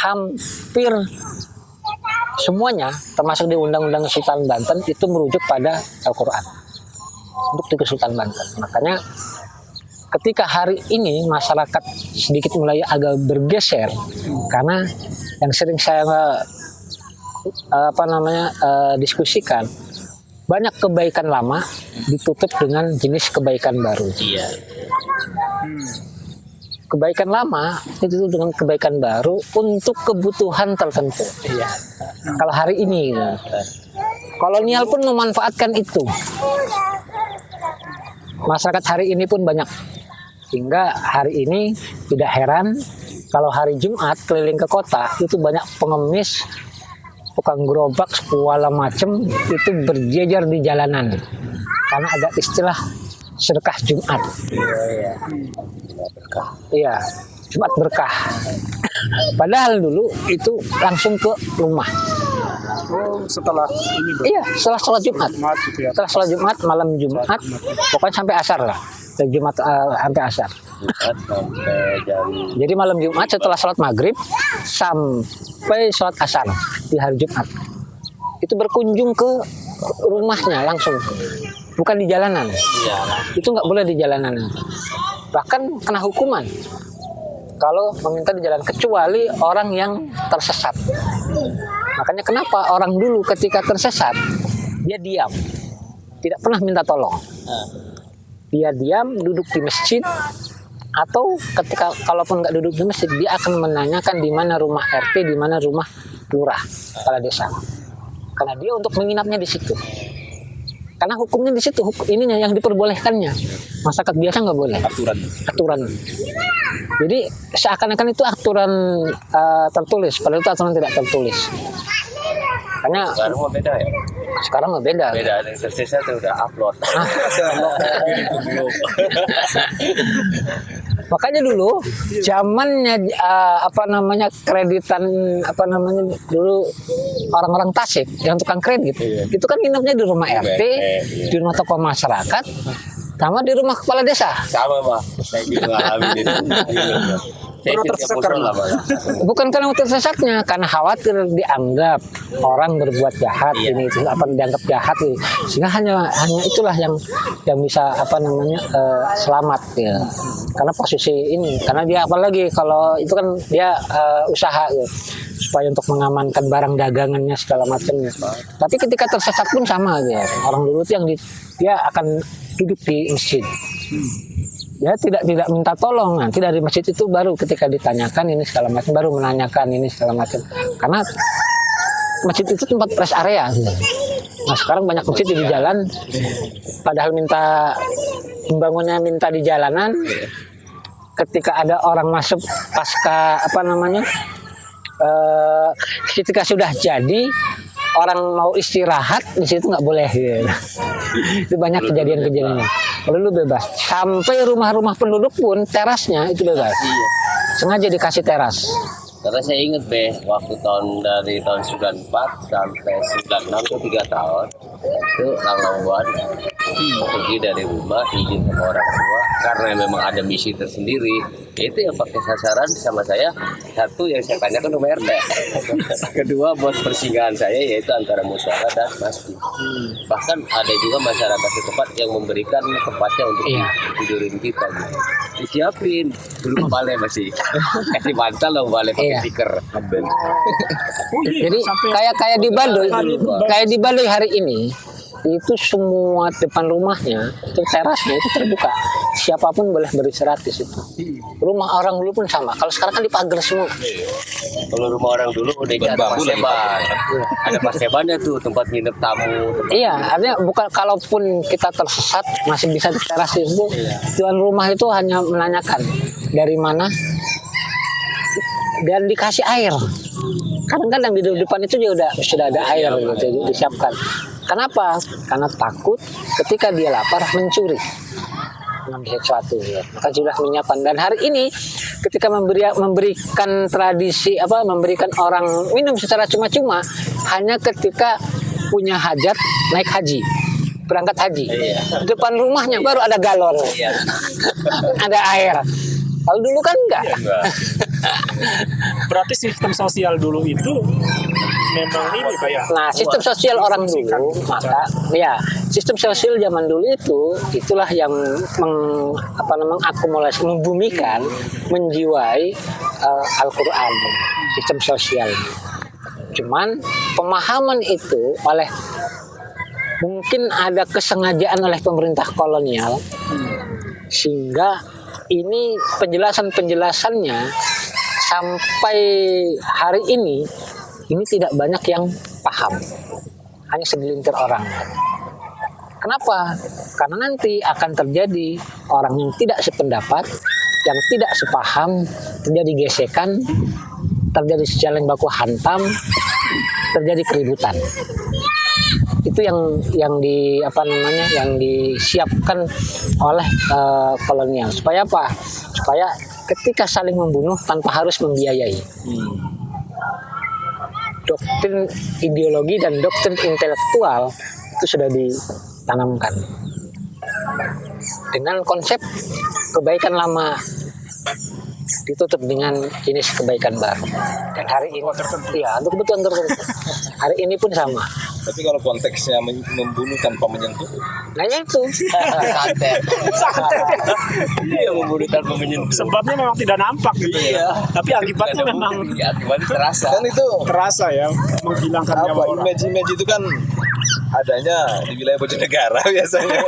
hampir semuanya termasuk di Undang-Undang Sultan Banten itu merujuk pada Al-Quran untuk di Sultan Banten. Makanya ketika hari ini masyarakat sedikit mulai agak bergeser karena yang sering saya diskusikan, banyak kebaikan lama ditutup dengan jenis kebaikan baru. Iya. Kebaikan lama itu dengan kebaikan baru untuk kebutuhan tertentu. Iya. Kalau hari ini, kolonial pun memanfaatkan itu. Masyarakat hari ini pun banyak. Hingga hari ini tidak heran kalau hari Jumat keliling ke kota itu banyak pengemis, tukang gerobak segala macam itu berjejer di jalanan. Karena ada istilah sedekah Jumat. Iya, Jumat berkah. Padahal dulu itu langsung ke rumah. Setelah ini Iya, setelah sholat Jumat. Setelah sholat Jumat, malam Jumat, pokoknya sampai asar lah. Dari Jumat sampai asar. Jadi malam Jumat setelah sholat maghrib sampai sholat asar di hari Jumat. Itu berkunjung ke rumahnya langsung. Bukan di jalanan. Itu nggak boleh di jalanan. Bahkan kena hukuman. kalau meminta di jalan, kecuali orang yang tersesat. Makanya kenapa orang dulu ketika tersesat dia diam, tidak pernah minta tolong. Dia diam, duduk di masjid, atau ketika kalaupun nggak duduk di masjid, dia akan menanyakan di mana rumah RT, di mana rumah lurah, kepala desa. Karena dia untuk menginapnya di situ. Karena hukumnya di situ, ininya yang diperbolehkannya. Masyarakat biasa nggak boleh. Aturan. Jadi seakan-akan itu aturan tertulis, padahal itu aturan tidak tertulis. Karena Sekarang mah beda ya. sekarang mah beda. Beda, ada yang tersisa tuh udah upload. Makanya dulu zamannya kreditan dulu orang-orang Tasik yang tukang kredit itu kan nginepnya di rumah RT, di rumah tokoh masyarakat, sama di rumah kepala desa. Sama Pak, saya juga ngalamin itu. Saya ikut tiap musola, Pak. Bukan karena tersesatnya, karena khawatir dianggap orang berbuat jahat, ini itu apa dianggap jahat, sehingga hanya itulah yang bisa selamat ya. Karena posisi ini, karena dia apalagi kalau itu kan dia usaha ya, supaya untuk mengamankan barang dagangannya segala macamnya. Tapi ketika tersesat pun sama ya, orang dulu itu dia akan duduk di masjid. Ya tidak minta tolong, nanti dari masjid itu baru ketika ditanyakan ini segala macam, baru menanyakan ini segala macam. Karena masjid itu tempat rest area. Nah sekarang banyak masjid di jalan, padahal pembangunnya minta di jalanan. Ketika ada orang masuk pasca ketika sudah jadi, orang mau istirahat di situ nggak boleh. Ya. Itu banyak kejadian-kejadiannya. Kalau lu bebas, sampai rumah-rumah penduduk pun terasnya itu bebas. Sengaja dikasih teras. Karena saya ingat waktu dari tahun 94 sampai 96 itu 3 tahun itu Langlawan pergi dari rumah izin sama orang tua karena memang ada misi tersendiri. Itu yang pakai sasaran sama saya. Satu yang saya tanyakan rumah RT. Kedua buat persinggahan saya yaitu antara musyawarah dan masjid. Bahkan ada juga masyarakat setempat yang memberikan tempatnya untuk tidurin kita. Gitu. Disiapin dulu balai masih kasih bantal loh balai pakai stiker. Jadi kayak di Baduy hari ini itu semua depan rumahnya itu terasnya itu terbuka, siapapun boleh beristirahat di situ. Rumah orang dulu pun sama, kalau sekarang kan dipagar semua. Kalau rumah orang dulu udah ada paseban, ada pasebannya tuh tempat nginep tamu. Iya, artinya bukan kalaupun kita tersesat masih bisa di teras itu. Tuan rumah itu hanya menanyakan dari mana dan dikasih air. Kadang-kadang di depan itu juga sudah ada air gitu, disiapkan. Kenapa? Karena takut ketika dia lapar mencuri mengambil sesuatu ya. Maka sudah menyiapkan. Dan hari ini ketika memberikan memberikan orang minum secara cuma-cuma hanya ketika punya hajat naik haji, berangkat haji. Depan rumahnya baru ada galon, ada air. Kalau dulu kan enggak. Berarti sistem sosial dulu itu memang ini kayak. Nah, sistem sosial orang dulu, maka sistem sosial zaman dulu itulah yang mengakumulasi, membumikan, menjiwai Al-Quran, sistem sosial. Cuman pemahaman itu mungkin ada kesengajaan oleh pemerintah kolonial sehingga ini penjelasannya sampai hari ini tidak banyak yang paham, hanya segelintir orang. Kenapa? Karena nanti akan terjadi orang yang tidak sependapat, yang tidak sepaham, terjadi gesekan, terjadi saling baku hantam, terjadi keributan. Itu yang disiapkan oleh kolonial. Supaya apa? Supaya ketika saling membunuh tanpa harus membiayai. Doktrin ideologi dan doktrin intelektual itu sudah ditanamkan dengan konsep kebaikan lama ditutup dengan jenis kebaikan baru. Dan hari ini, ya untuk kebutuhan tertentu. Hari ini pun sama. Tapi kalau konteksnya membunuh tanpa menyentuh, Nah itu, Santet. Iya, membunuh tanpa menyentuh. Sebabnya memang tidak nampak gitu ya. Tapi akibatnya memang Iya, akibatnya terasa. kan itu terasa ya, menghilangkan apa? nyawa orang. Image itu kan adanya di wilayah Bojonegara biasanya.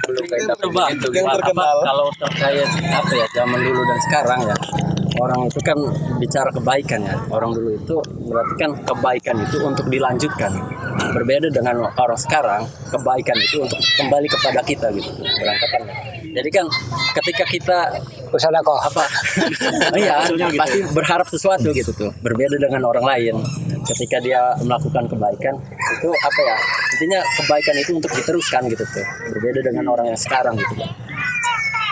Belum kayak Yang coba terkenal. Yang terkenal. kalau terkait apa ya zaman dulu dan sekarang ya, orang itu kan bicara kebaikan ya. Orang dulu itu berarti kan kebaikan itu untuk dilanjutkan. Berbeda dengan orang sekarang, kebaikan itu untuk kembali kepada kita gitu berangkatannya. Jadi kan ketika kita bersedekah. apa iya pasti berharap sesuatu gitu tuh, berbeda dengan orang lain. Ketika dia melakukan kebaikan itu apa ya, intinya kebaikan itu untuk diteruskan gitu tuh, berbeda dengan orang yang sekarang gitu.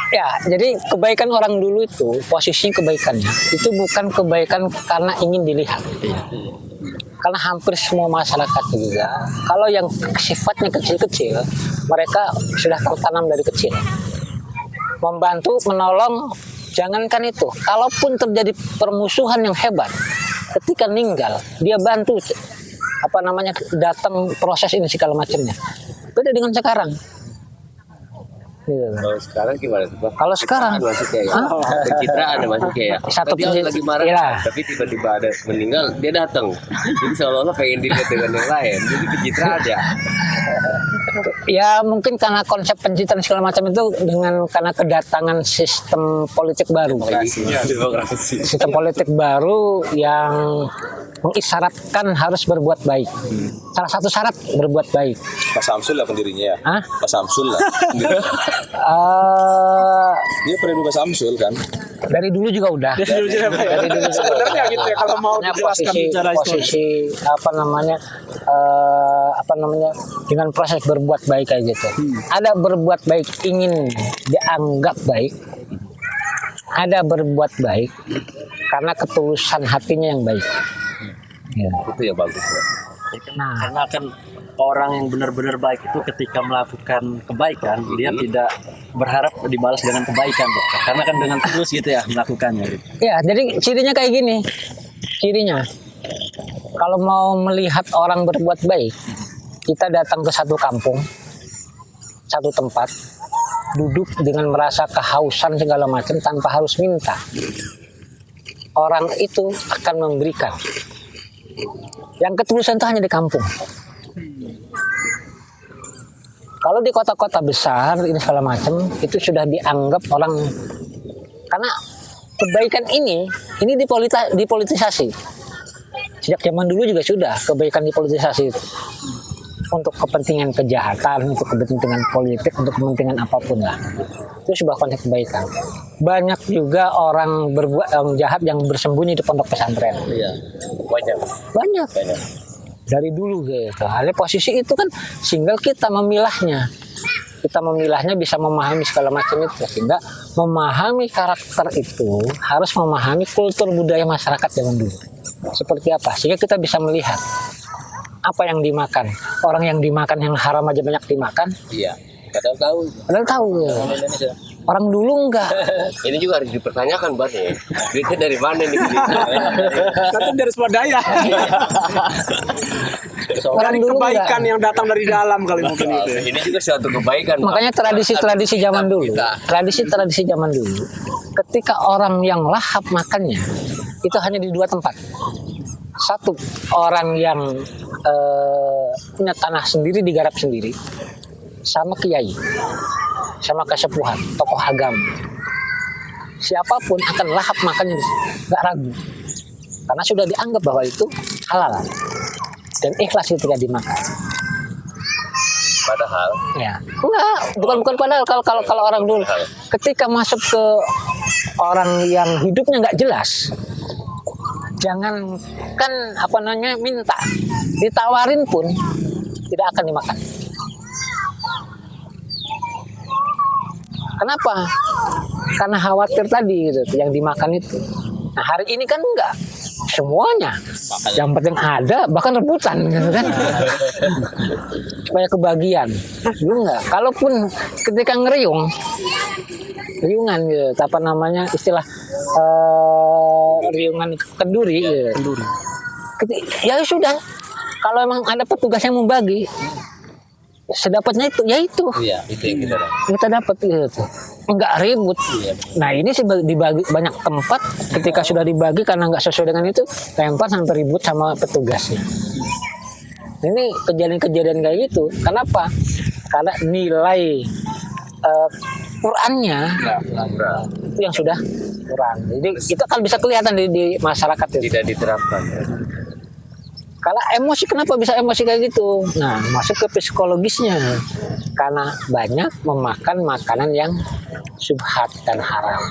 Ya, jadi kebaikan orang dulu itu posisinya kebaikannya itu bukan kebaikan karena ingin dilihat. Karena hampir semua masyarakat juga, kalau yang sifatnya kecil-kecil, mereka sudah tertanam dari kecil. Membantu, menolong, jangankan itu. Kalaupun terjadi permusuhan yang hebat, ketika meninggal, dia bantu datang proses ini segala macamnya. Beda dengan sekarang. Gitu. Kalau sekarang gimana tuh, Pak? Kalau sekarang, Masih kayak pencitraan masih kayak Satu dia pencit- lagi marah iya. tapi tiba-tiba ada meninggal dia datang, jadi seolah-olah pengen dilihat dengan yang lain, jadi pencitraan ya. ya mungkin karena konsep pencitraan segala macam itu karena kedatangan sistem politik baru. Demokrasi. Sistem politik baru yang mengisyaratkan harus berbuat baik. Salah satu syarat berbuat baik. Pak Samsul lah pendirinya ya. Hah? Pak Samsul lah. Dia periode Pak Samsul kan. Dari dulu juga udah. Dari dulu juga, Pak, ya? Dari dulu juga Sebenarnya udah. gitu ya, kalau mau Makanya dijelaskan secara posisi dengan proses berbuat baik kayak gitu. Ada berbuat baik ingin dianggap baik. Ada berbuat baik karena ketulusan hatinya yang baik. Ya. Itu ya bagus ya. Nah, Karena kan orang yang benar-benar baik itu ketika melakukan kebaikan dia tidak berharap dibalas dengan kebaikan, Pak. Karena kan dengan tulus gitu ya melakukannya gitu. ya, jadi cirinya kayak gini. Cirinya, kalau mau melihat orang berbuat baik, kita datang ke satu kampung, satu tempat, duduk dengan merasa kehausan segala macam tanpa harus minta. Orang itu akan memberikan. Yang ketulusan itu hanya di kampung. Kalau di kota-kota besar ini segala macam itu sudah dianggap orang, karena kebaikan ini dipolitisasi. Sejak zaman dulu juga sudah kebaikan dipolitisasi itu. Untuk kepentingan kejahatan, untuk kepentingan politik, untuk kepentingan apapun lah. Itu sebuah konsep kebaikan. Banyak juga orang berbuat jahat yang bersembunyi di pondok pesantren. Iya. Banyak. Banyak. Dari dulu gitu. Ada posisi itu kan sehingga kita memilahnya. Kita memilahnya bisa memahami segala macam itu. Sehingga memahami karakter itu harus memahami kultur budaya masyarakat zaman dulu. Seperti apa? Sehingga kita bisa melihat apa yang dimakan. Orang yang dimakan yang haram aja banyak dimakan. Iya. Kadang tahu. Padahal tahu ya. Indonesia. Orang dulu enggak. Ini juga harus dipertanyakan, Bang ya. Duitnya dari mana nih? Tapi dari swadaya. Orang Dari dulu kebaikan enggak. yang datang dari dalam kali mungkin itu. Ini juga suatu kebaikan. Pak. Makanya tradisi-tradisi zaman dulu, tradisi-tradisi zaman dulu, ketika orang yang lahap makannya itu hanya di dua tempat. Satu, orang yang punya tanah sendiri digarap sendiri, sama kiai, sama kesepuhan, tokoh agama. Siapapun akan lahap makannya, nggak ragu, karena sudah dianggap bahwa itu halal dan ikhlas ketika dimakan. Padahal Ya, enggak, bukan padahal kalau orang dulu ketika masuk ke orang yang hidupnya nggak jelas, jangan kan minta, ditawarin pun tidak akan dimakan. Kenapa? Karena khawatir tadi gitu, yang dimakan itu. Nah hari ini kan enggak semuanya, yang penting ada, bahkan rebutan gitu kan, supaya kebagian. Dulu enggak. Kalaupun ketika ngeriung, riungan gitu. Apa namanya istilah riungan kenduri gitu. Ya sudah, kalau emang ada petugas yang membagi, sedapatnya itu, ya itu Iya, itu yang kita dapat. kita dapat gitu, nggak ribut. Nah ini sih dibagi banyak tempat, ketika sudah dibagi karena nggak sesuai dengan itu, lempar sampai ribut sama petugasnya. Ini kejadian-kejadian kayak gitu. Kenapa? Karena nilai Qurannya itu yang sudah kurang. Jadi itu akan bisa kelihatan di masyarakat itu. Tidak diterapkan. Kalau emosi, kenapa bisa emosi kayak gitu? Nah, masuk ke psikologisnya. Karena banyak memakan makanan yang subhat dan haram.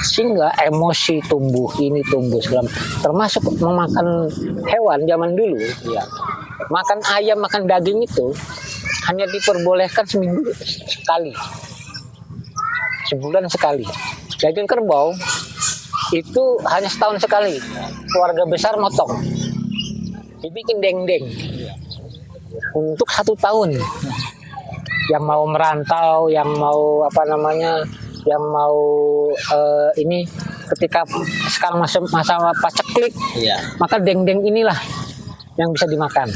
Sehingga emosi tumbuh, ini tumbuh segala. Termasuk memakan hewan zaman dulu. Ya. Makan ayam, makan daging itu hanya diperbolehkan seminggu sekali. Sebulan sekali. Daging kerbau itu hanya setahun sekali. Keluarga besar motong. Dibikin deng-deng untuk 1 tahun. Yang mau merantau, yang mau apa namanya, yang mau ini ketika sekarang masuk masa paceklik, Iya. maka deng-deng inilah yang bisa dimakan.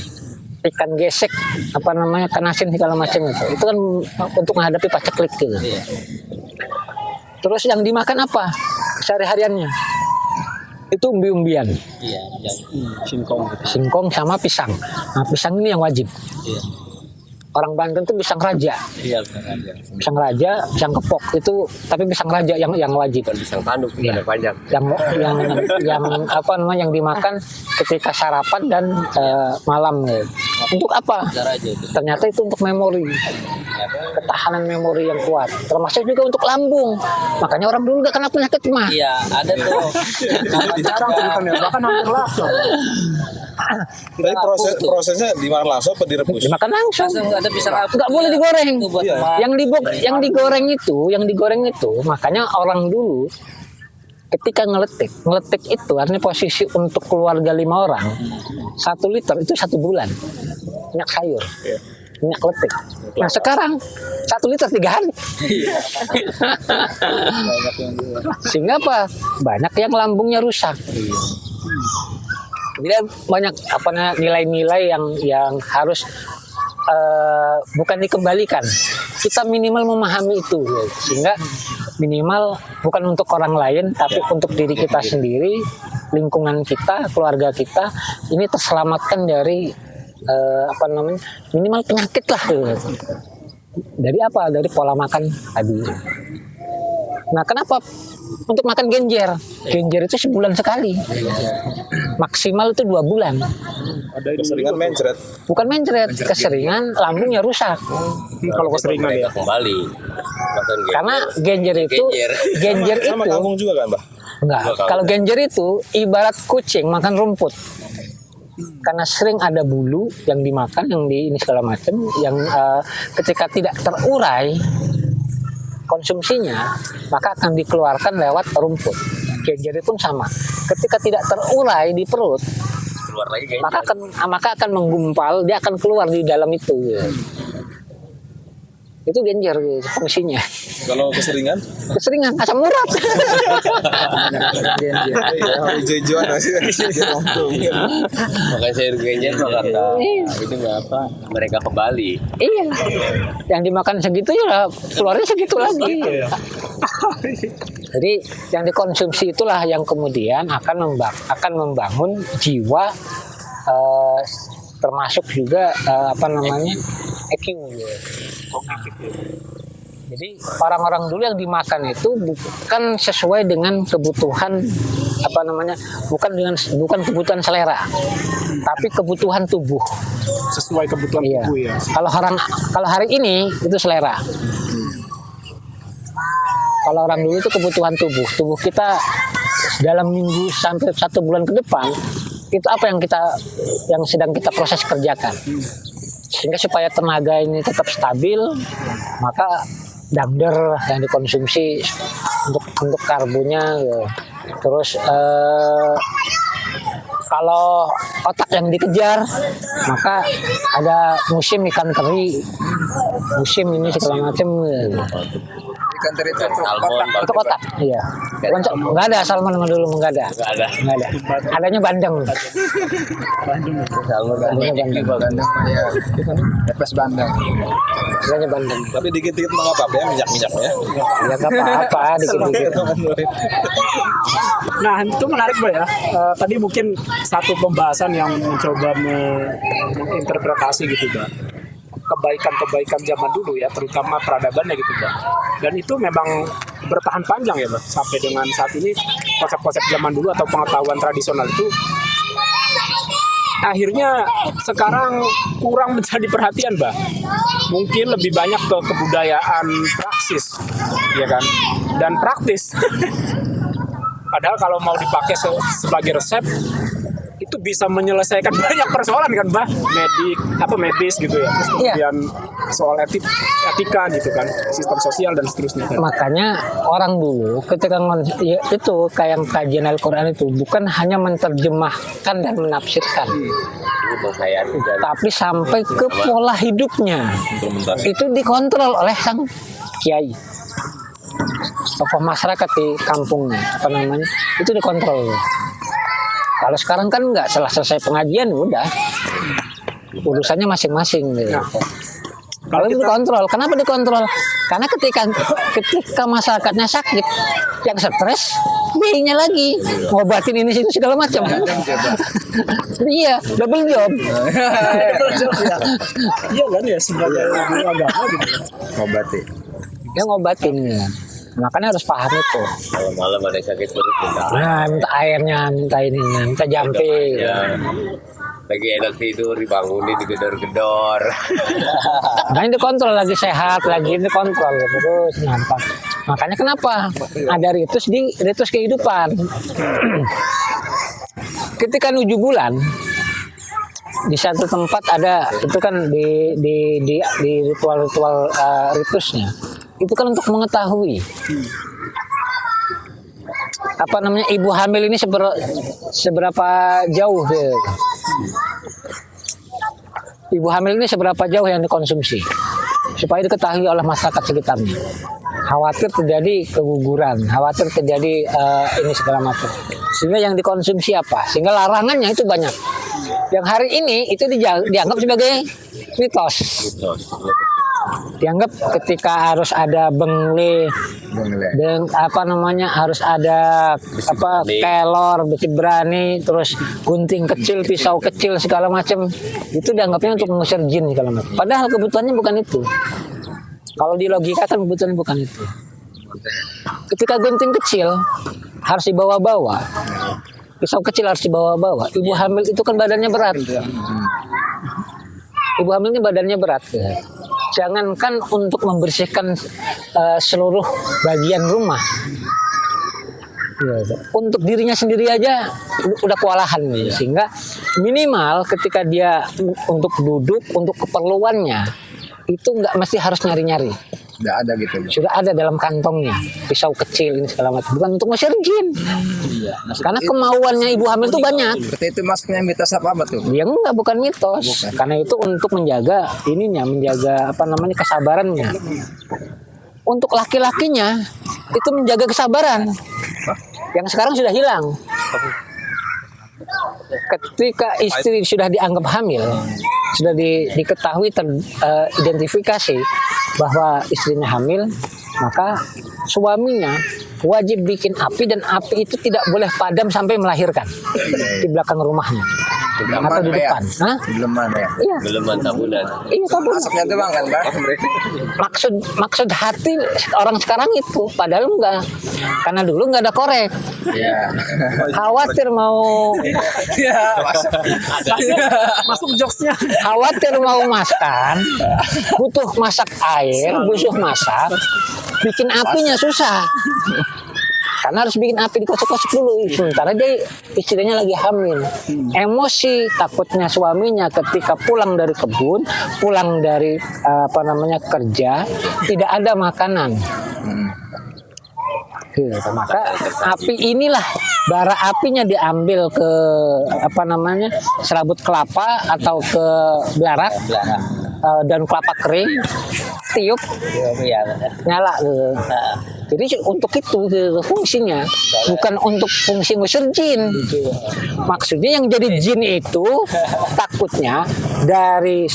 Ikan gesek, apa namanya, ikan asin segala macam itu kan untuk menghadapi paceklik gitu. Iya. Terus yang dimakan apa sehari-hariannya? Itu umbi-umbian, Iya. singkong sama pisang. Nah, pisang ini yang wajib. Iya. Orang Banten tuh pisang raja, Iya, benar. pisang raja, pisang kepok itu, tapi pisang raja yang wajib. Pisang tanduk, Iya. ada panjang. Yang apa namanya, yang dimakan ketika sarapan dan malam gitu. Untuk apa? Cara aja itu. Ternyata itu untuk memori, ketahanan memori yang kuat, termasuk juga untuk lambung. Makanya orang dulu gak kena penyakit mah. Iya, ada tuh. Jarang ceritanya, bahkan hampir langsung. Tapi prosesnya dimakan langsung apa direbus? Dimakan langsung. Langsung ada pisang apa? Nggak boleh digoreng. Itu buat Iya. emak. Yang digoreng itu, makanya orang dulu ketika ngeletik itu artinya posisi untuk keluarga 5 orang, 1 liter itu 1 bulan minyak sayur, minyak letik. Nah sekarang 1 liter 3 hari. Sehingga apa? Banyak yang lambungnya rusak. Jadi banyak apa namanya, nilai-nilai yang harus bukan dikembalikan. Kita minimal memahami itu, sehingga minimal bukan untuk orang lain, tapi untuk diri kita sendiri, lingkungan kita, keluarga kita, ini terselamatkan dari apa namanya, minimal penyakit lah. Dari apa? Dari pola makan tadi. Nah, kenapa untuk makan genjer? Genjer itu sebulan sekali, maksimal itu 2 bulan. Keseringan mencret. Bukan mencret, keseringan lambungnya rusak. Kalau keseringan ya. Kembali. Bahkan Karena genjer itu, Sama kampung juga kan, Mbah? enggak. Kalau genjer itu ibarat kucing makan rumput. Karena sering ada bulu yang dimakan, yang di ini segala macam, yang ketika tidak terurai konsumsinya, maka akan dikeluarkan lewat rumput. Genjer pun sama. Ketika tidak terurai di perut, keluar lagi kayaknya. maka akan menggumpal, dia akan keluar di dalam itu. Itu genjer fungsinya. Kalau keseringan? Keseringan asam urat. Hijau-hijauan masih. Makanya saya genjer mah karena itu nggak apa, mereka ke Bali. Iya. Yang dimakan segitu ya keluarnya segitu lagi. Jadi yang dikonsumsi itulah yang kemudian akan membangun jiwa, termasuk juga apa namanya, EQ. Jadi orang-orang dulu yang dimakan itu bukan sesuai dengan kebutuhan apa namanya, bukan kebutuhan selera, tapi kebutuhan tubuh. Sesuai kebutuhan Iya. tubuh ya. Kalau hari ini itu selera. Kalau orang dulu itu kebutuhan tubuh. Tubuh kita dalam minggu sampai 1 bulan ke depan itu apa yang sedang kita proses kerjakan. Sehingga supaya tenaga ini tetap stabil, maka dagder yang dikonsumsi untuk karbonya. Terus kalau otak yang dikejar, maka ada musim ikan teri, musim ini segala macam. Ikan teri itu salmon, Itu kotak. Iya. Nggak ada salmon sama dulu nggak ada. nggak ada. Nggak ada. Adanya bandeng. Salmon Adanya bandeng. ya. Pepes bandeng. Adanya bandeng. Tapi dikit-dikit mah nggak apa-apa ya minyak-minyaknya. Ya nggak apa-apa dikit-dikit. Nah itu menarik Mbak ya. Tadi mungkin satu pembahasan yang mencoba menginterpretasi gitu Mbak. Kebaikan-kebaikan zaman dulu ya, terutama peradabannya gitu Mbak. Dan itu memang bertahan panjang ya Mbak. Sampai dengan saat ini konsep-konsep zaman dulu atau pengetahuan tradisional itu akhirnya sekarang kurang menjadi perhatian Mbak. Mungkin lebih banyak ke kebudayaan praksis ya kan, dan praktis. Padahal kalau mau dipakai sebagai resep itu bisa menyelesaikan banyak persoalan kan Mbak, medis gitu ya. Terus kemudian soal etika gitu kan, sistem sosial dan seterusnya. Makanya orang dulu ketika ya itu kayak kajian Al-Quran itu bukan hanya menerjemahkan dan menafsirkan, tapi sampai ke pola hidupnya itu dikontrol oleh sang kiai, tokoh masyarakat di kampungnya, apa namanya, itu dikontrol. Kalau sekarang kan nggak, setelah selesai pengajian udah urusannya masing-masing gitu. Nah, kalau itu dikontrol, kenapa dikontrol? Karena ketika masyarakatnya sakit, yang stres, biayanya lagi ngobatin ini situ segala macam. Iya, double job. Iya kan ya, sebagai guru agama gitu. Ngobati. Dia ngobatin ya. Makanya harus paham itu. Kalau malam ada sakit perut minta. Nah, minta airnya, minta ininya, minta jampi. Ya. Lagi enak tidur dibangunin digedor-gedor. Nah ini dikontrol, lagi sehat, lagi ini kontrol terus nampak. Makanya kenapa ada ritus kehidupan. Ketika 7 bulan di satu tempat ada itu kan di ritual-ritual ritusnya. Itu kan untuk mengetahui apa namanya ibu hamil ini seberapa jauh dia. Ibu hamil ini seberapa jauh yang dikonsumsi supaya diketahui oleh masyarakat sekitarnya. Khawatir terjadi keguguran, khawatir terjadi ini segala macam. Sehingga yang dikonsumsi apa? Sehingga larangannya itu banyak. Yang hari ini itu dianggap sebagai mitos. Dianggap ketika harus ada bengle dan apa namanya harus ada apa kelor, besi berani, terus gunting kecil, pisau kecil segala macam, itu dianggapnya untuk mengusir jin segala macam. Padahal kebutuhannya bukan itu. Kalau di logika kan kebutuhannya bukan itu. Ketika gunting kecil harus dibawa-bawa, pisau kecil harus dibawa-bawa. Ibu hamil itu kan badannya berat. Ibu hamil ini badannya berat. Ya. Jangankan untuk membersihkan seluruh bagian rumah, ya, untuk dirinya sendiri aja udah kewalahan nih. Sehingga minimal ketika dia untuk duduk, untuk keperluannya itu nggak mesti harus nyari-nyari. Sudah ada gitu. Sudah ada dalam kantongnya pisau kecil ini segala macam. Bukan untuk ngusir jin. Iya. Karena kemauannya ibu hamil itu banyak. Berarti itu maksudnya mitos apa tuh? Dia enggak, bukan mitos. Bukan. Karena itu untuk menjaga ininya, menjaga apa namanya kesabarannya. Untuk laki-lakinya itu menjaga kesabaran. Yang sekarang sudah hilang. Ketika istri sudah dianggap hamil, sudah diketahui identifikasi bahwa istrinya hamil, maka suaminya wajib bikin api, dan api itu tidak boleh padam sampai melahirkan di belakang rumahnya atau di depan. Hah? Belum ada ya? Iya. Belum tabunan. Iya, tabunan. Masuknya tuh bang kan bang? Maksud hati orang sekarang itu, padahal enggak, karena dulu enggak ada korek. Iya. Khawatir mau Masuk jokesnya. khawatir mau makan, butuh masak air, butuh masak, bikin apinya susah. Karena harus bikin api dikocok-kocok dulu. Sementara dia istrinya lagi hamil. Emosi takutnya suaminya ketika pulang dari kebun, pulang dari apa namanya kerja, tidak ada makanan. Gitu. Maka api inilah, bara apinya diambil ke apa namanya serabut kelapa atau ke belarak, daun kelapa kering, tiup, Iya, benar. nyala gitu. Jadi untuk itu gitu, fungsinya bukan untuk fungsi ngusir jin. Maksudnya yang jadi jin itu takutnya dari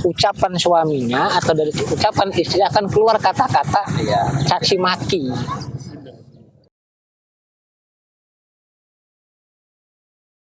ucapan suaminya atau dari ucapan istri akan keluar kata-kata Iya. caci maki.